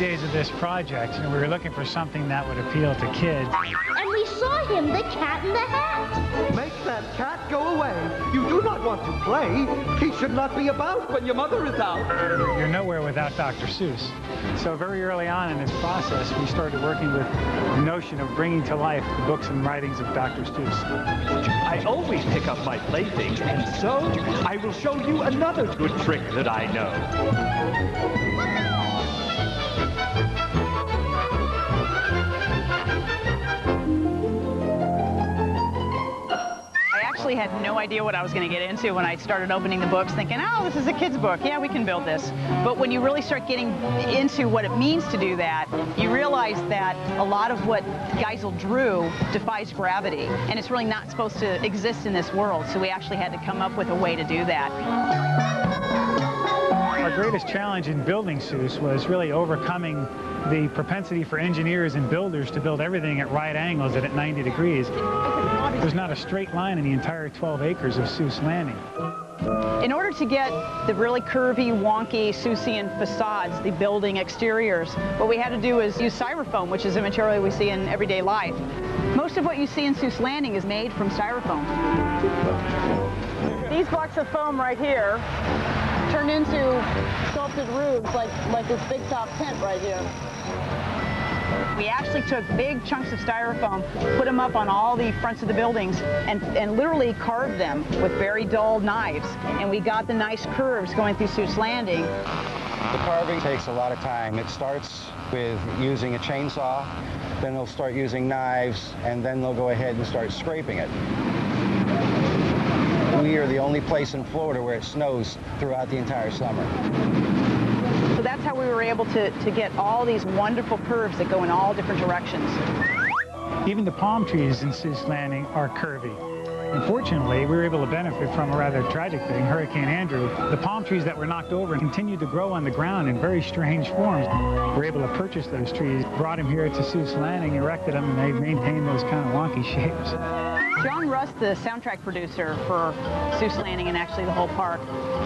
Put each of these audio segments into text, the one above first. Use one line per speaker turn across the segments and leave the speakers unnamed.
days of this project, and we were looking for something that would appeal to kids.
And we saw him, the Cat in the Hat.
Make that cat go away. You do not want to play. He should not be about when your mother is out.
You're nowhere without Dr. Seuss. So very early on in this process, we started working with the notion of bringing to life the books and writings of Dr. Seuss.
I always pick up my playthings, and so I will show you another good trick that I know.
I had no idea what I was going to get into when I started opening the books, thinking, oh, this is a kid's book. Yeah, we can build this. But when you really start getting into what it means to do that, you realize that a lot of what Geisel drew defies gravity, and it's really not supposed to exist in this world. So we actually had to come up with a way to do that.
Our greatest challenge in building Seuss was really overcoming the propensity for engineers and builders to build everything at right angles and at 90 degrees. There's not a straight line in the entire 12 acres of Seuss Landing.
In order to get the really curvy, wonky, Seussian facades, the building exteriors, what we had to do is use styrofoam, which is a material we see in everyday life. Most of what you see in Seuss Landing is made from styrofoam. These blocks of foam right here turned into sculpted roofs like this big top tent right here. We actually took big chunks of styrofoam, put them up on all the fronts of the buildings, and literally carved them with very dull knives. And we got the nice curves going through Seuss Landing.
The carving takes a lot of time. It starts with using a chainsaw, then they'll start using knives, and then they'll go ahead and start scraping it. We are the only place in Florida where it snows throughout the entire summer.
So that's how we were able to get all these wonderful curves that go in all different directions.
Even the palm trees in Seuss Landing are curvy. Unfortunately, we were able to benefit from a rather tragic thing, Hurricane Andrew. The palm trees that were knocked over continued to grow on the ground in very strange forms. We were able to purchase those trees, brought them here to Seuss Landing, erected them, and they maintained those kind of wonky shapes.
John Rust, the soundtrack producer for Seuss Landing and actually the whole park,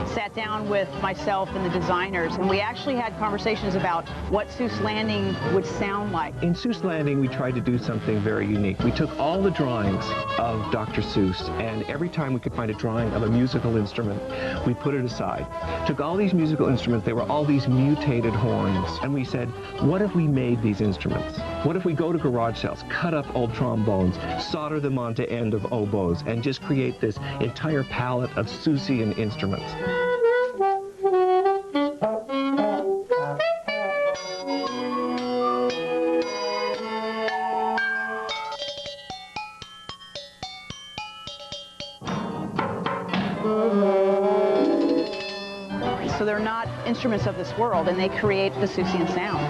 sat down with myself and the designers, and we actually had conversations about what Seuss Landing would sound like.
In Seuss Landing, we tried to do something very unique. We took all the drawings of Dr. Seuss, and every time we could find a drawing of a musical instrument, we put it aside. Took all these musical instruments, they were all these mutated horns, and we said, what if we made these instruments? What if we go to garage sales, cut up old trombones, solder them onto end of oboes, and just create this entire palette of Seussian instruments?
So they're not instruments of this world, and they create the Seussian sound.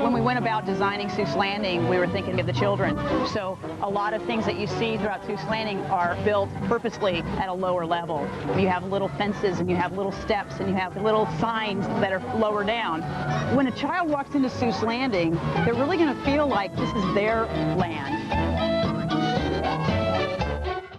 When we went about designing Seuss Landing, we were thinking of the children. So a lot of things that you see throughout Seuss Landing are built purposely at a lower level. You have little fences, and you have little steps, and you have little signs that are lower down. When a child walks into Seuss Landing, they're really going to feel like this is their land.